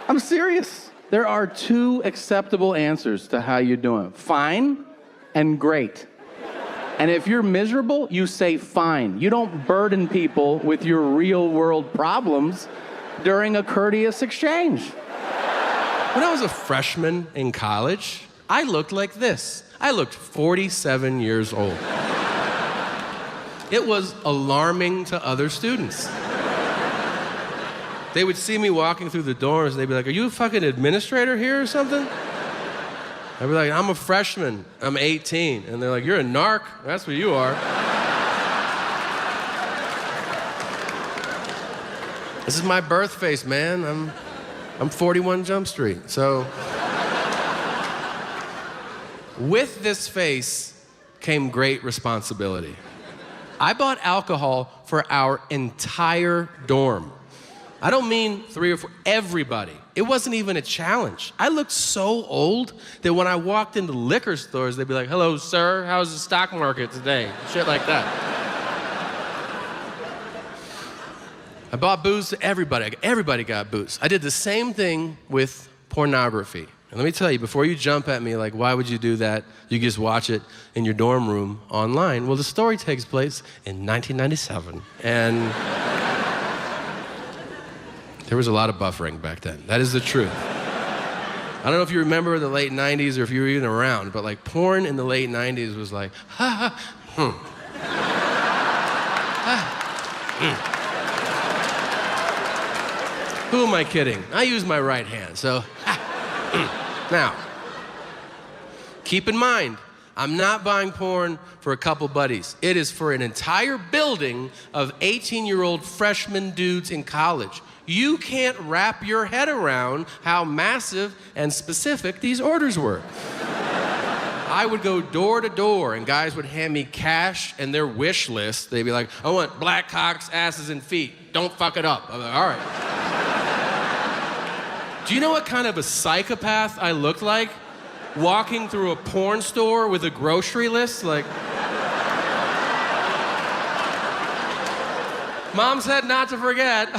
I'm serious. There are two acceptable answers to how you're doing. Fine and great. And if you're miserable, you say fine. You don't burden people with your real world problems during a courteous exchange. When I was a freshman in college, I looked like this. I looked 47 years old. It was alarming to other students. They would see me walking through the dorms, and they'd be like, are you a fucking administrator here or something? I'd be like, I'm a freshman, I'm 18. And they're like, you're a narc, that's what you are. This is my birth face, man. I'm 41 Jump Street, so. With this face came great responsibility. I bought alcohol for our entire dorm. I don't mean 3 or 4, everybody. It wasn't even a challenge. I looked so old that when I walked into liquor stores, they'd be like, hello, sir, how's the stock market today? Shit like that. I bought booze to everybody. Everybody got booze. I did the same thing with pornography. And let me tell you, before you jump at me like, why would you do that? You just watch it in your dorm room online. Well, the story takes place in 1997. And there was a lot of buffering back then. That is the truth. I don't know if you remember the late 90s or if you were even around, but like porn in the late 90s was like, ha ha, Who am I kidding? I use my right hand, so, Now, keep in mind, I'm not buying porn for a couple buddies. It is for an entire building of 18-year-old freshman dudes in college. You can't wrap your head around how massive and specific these orders were. I would go door to door, and guys would hand me cash and their wish list. They'd be like, I want black cocks, asses, and feet. Don't fuck it up. I'm like, all right. Do you know what kind of a psychopath I looked like? Walking through a porn store with a grocery list, like... Mom said not to forget.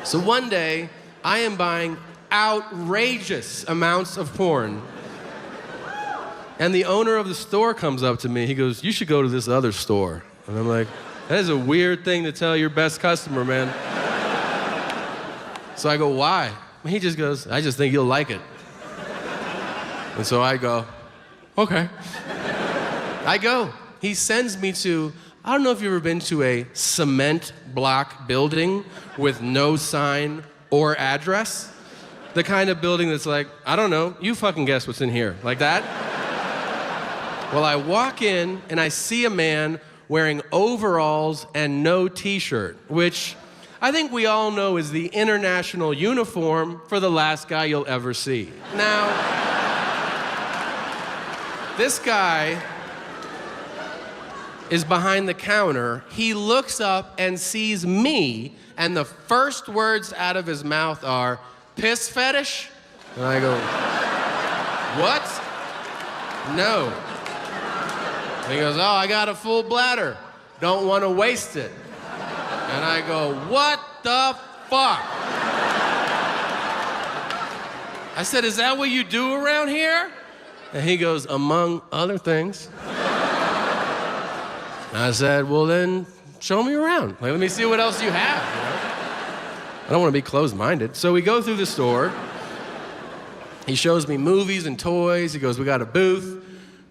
So one day, I am buying outrageous amounts of porn. And the owner of the store comes up to me. He goes, "You should go to this other store." And I'm like, that is a weird thing to tell your best customer, man. So I go, "Why?" He just goes, "I just think you'll like it." And so I go, "Okay." I go. He sends me to, I don't know if you've ever been to a cement block building with no sign or address. The kind of building that's like, I don't know, you fucking guess what's in here. Like that? Well, I walk in and I see a man wearing overalls and no t-shirt, which I think we all know is the international uniform for the last guy you'll ever see. Now, this guy is behind the counter. He looks up and sees me, and the first words out of his mouth are, "Piss fetish?" And I go, "What?" "No." And he goes, "Oh, I got a full bladder. Don't want to waste it." And I go, "What the fuck?" I said, "Is that what you do around here?" And he goes, "Among other things." And I said, "Well, then show me around. Like, let me see what else you have. You know? I don't want to be closed-minded." So we go through the store. He shows me movies and toys. He goes, "We got a booth.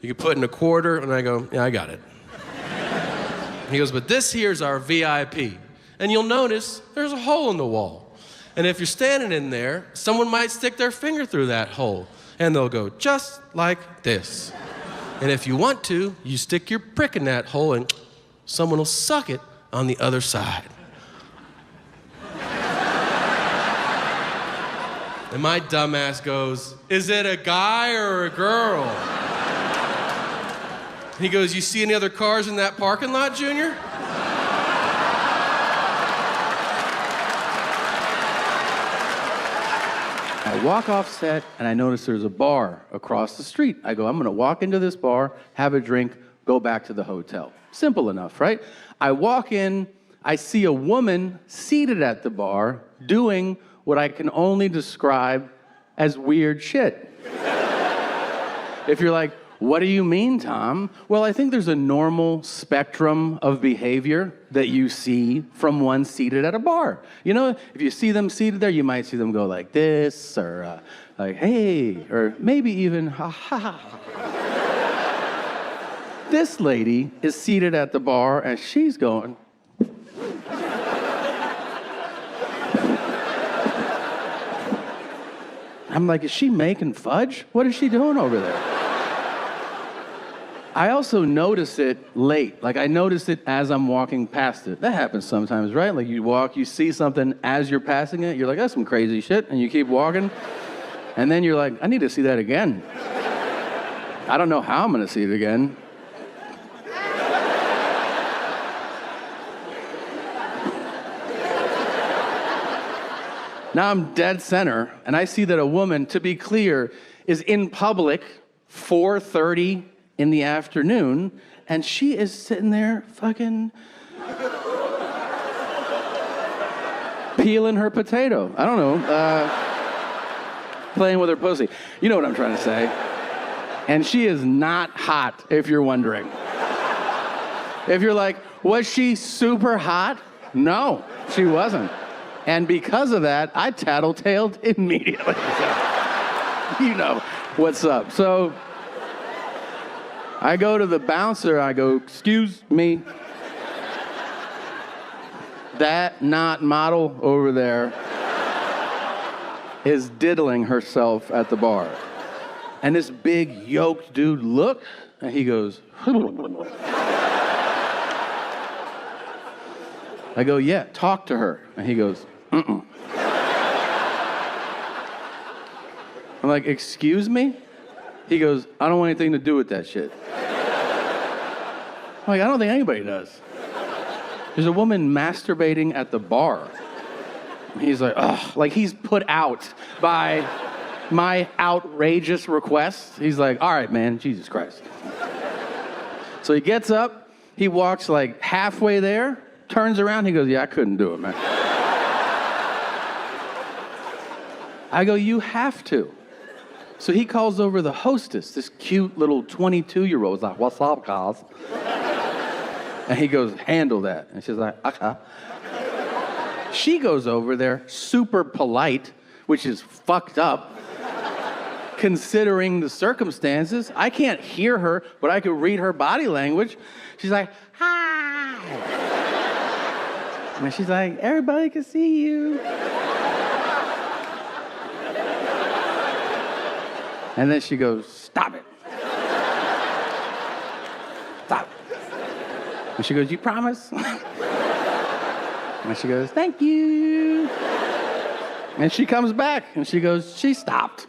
You can put in a quarter." And I go, "Yeah, I got it." He goes, "But this here's our VIP. And you'll notice there's a hole in the wall. And if you're standing in there, someone might stick their finger through that hole. And they'll go just like this. And if you want to, you stick your prick in that hole and someone will suck it on the other side." And my dumbass goes, "Is it a guy or a girl?" He goes, "You see any other cars in that parking lot, Junior?" I walk off set and I notice there's a bar across the street. I go, "I'm gonna walk into this bar, have a drink, go back to the hotel." Simple enough, right? I walk in, I see a woman seated at the bar doing what I can only describe as weird shit. If you're like, "What do you mean, Tom?" Well, I think there's a normal spectrum of behavior that you see from one seated at a bar. You know, if you see them seated there, you might see them go like this, or like, "Hey," or maybe even, "Ha ha ha." This lady is seated at the bar and she's going. I'm like, is she making fudge? What is she doing over there? I also notice it late. Like, I notice it as I'm walking past it. That happens sometimes, right? Like, you walk, you see something as you're passing it, you're like, "That's some crazy shit," and you keep walking, and then you're like, "I need to see that again. I don't know how I'm gonna see it again." Now I'm dead center, and I see that a woman, to be clear, is in public, 4:30 in the afternoon, and she is sitting there fucking peeling her potato. I don't know, playing with her pussy. You know what I'm trying to say. And she is not hot, if you're wondering. If you're like, was she super hot? No, she wasn't. And because of that, I tattletaled immediately. You know what's up. So I go to the bouncer, I go, "Excuse me. That not model over there is diddling herself at the bar." And this big yoked dude looks, and he goes, I go, "Yeah, talk to her." And he goes, "Mm-mm." I'm like, "Excuse me?" He goes, "I don't want anything to do with that shit." I'm like, "I don't think anybody does." There's a woman masturbating at the bar. He's like, ugh, like he's put out by my outrageous request. He's like, "All right, man, Jesus Christ." So he gets up, he walks like halfway there, turns around, he goes, "Yeah, I couldn't do it, man." I go, you have to. So he calls over the hostess, this cute little 22-year-old. He's like, what's up, guys? And he goes, handle that. And she's like, okay. She goes over there, super polite, which is fucked up, considering the circumstances. I can't hear her, but I could read her body language. She's like, hi. And she's like, everybody can see you. And then she goes, stop it. Stop. And she goes, you promise? And she goes, thank you. And she comes back and she goes, she stopped.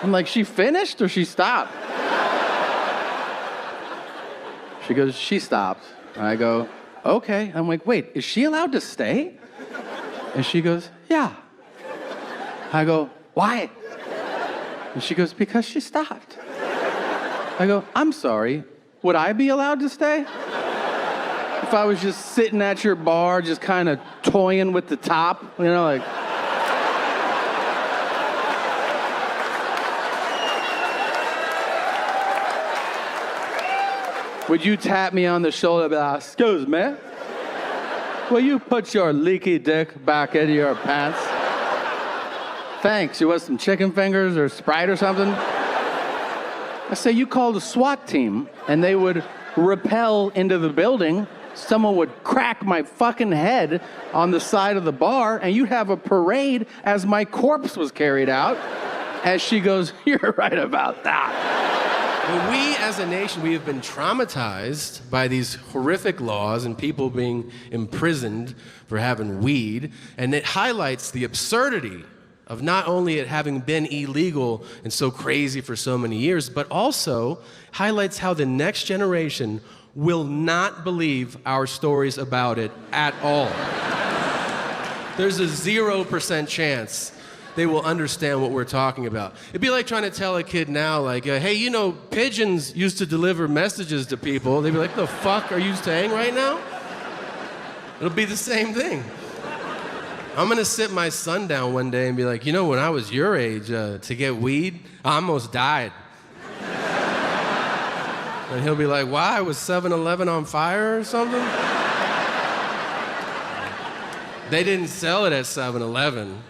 I'm like, she finished or she stopped? She goes, she stopped. And I go, okay. I'm like, wait, is she allowed to stay? And she goes, yeah. I go, why? And she goes, because she stopped. I go, I'm sorry, would I be allowed to stay? If I was just sitting at your bar, just kind of toying with the top, you know, like. Would you tap me on the shoulder and be like, excuse me, will you put your leaky dick back into your pants? Thanks, you want some chicken fingers or Sprite or something? I say, you call the SWAT team and they would rappel into the building. Someone would crack my fucking head on the side of the bar and you'd have a parade as my corpse was carried out. As she goes, you're right about that. But we as a nation, we have been traumatized by these horrific laws and people being imprisoned for having weed. And it highlights the absurdity of not only it having been illegal and so crazy for so many years, but also highlights how the next generation will not believe our stories about it at all. There's a 0% chance they will understand what we're talking about. It'd be like trying to tell a kid now, like, hey, you know, pigeons used to deliver messages to people. They'd be like, the fuck are you saying right now? It'll be the same thing. I'm gonna sit my son down one day and be like, you know, when I was your age, to get weed, I almost died. And he'll be like, why? Was 7-Eleven on fire or something? They didn't sell it at 7-Eleven.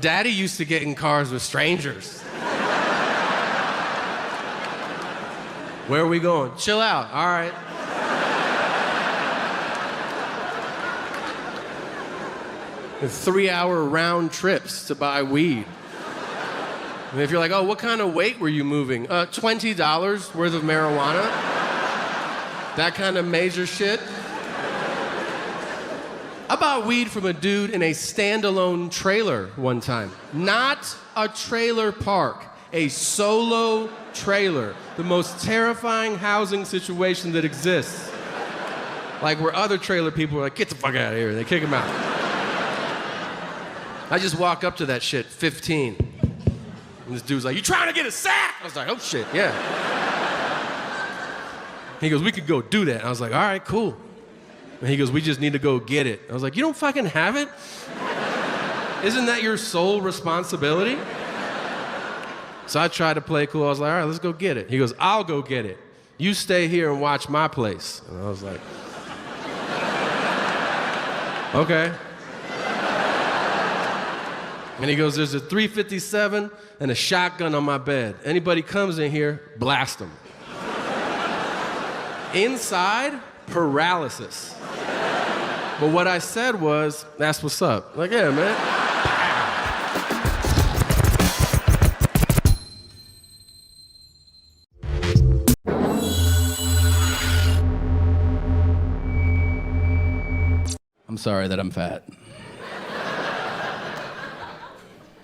Daddy used to get in cars with strangers. Where are we going? Chill out, all right. And 3-hour round trips to buy weed. And if you're like, oh, what kind of weight were you moving? $20 worth of marijuana? That kind of major shit? I bought weed from a dude in a standalone trailer one time. Not a trailer park, a solo trailer. The most terrifying housing situation that exists. Like where other trailer people are like, get the fuck out of here, and they kick him out. I just walk up to that shit, 15. And this dude's like, you trying to get a sack? I was like, oh shit, yeah. He goes, we could go do that. I was like, all right, cool. And he goes, we just need to go get it. I was like, you don't fucking have it? Isn't that your sole responsibility? So I tried to play cool. I was like, all right, let's go get it. He goes, I'll go get it. You stay here and watch my place. And I was like, okay. And he goes, there's a .357 and a shotgun on my bed. Anybody comes in here, blast them. Inside, paralysis. But what I said was, that's what's up. Like, yeah, man. I'm sorry that I'm fat.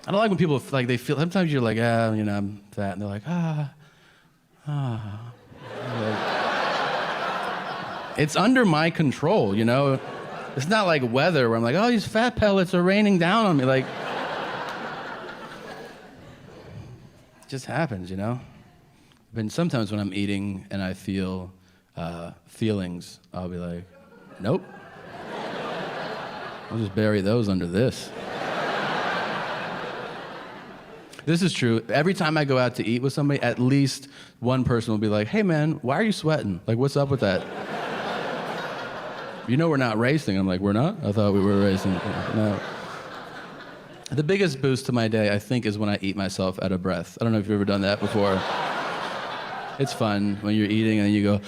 I don't like when people like they feel. Sometimes you're like, you know, I'm fat, and they're like, Like, it's under my control, you know. It's not like weather where I'm like, oh, these fat pellets are raining down on me. Like, it just happens, you know. But sometimes when I'm eating and I feel feelings, I'll be like, nope. I'll just bury those under this. This is true. Every time I go out to eat with somebody, at least one person will be like, hey man, why are you sweating? Like, what's up with that? You know we're not racing. I'm like, we're not? I thought we were racing. No. The biggest boost to my day, I think, is when I eat myself out of breath. I don't know if you've ever done that before. It's fun when you're eating and you go,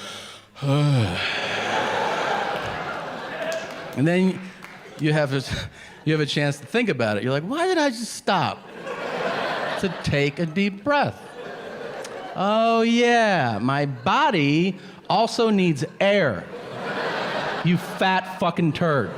and then you have a chance to think about it. You're like, why did I just stop to take a deep breath? Oh yeah, my body also needs air. You fat fucking turd.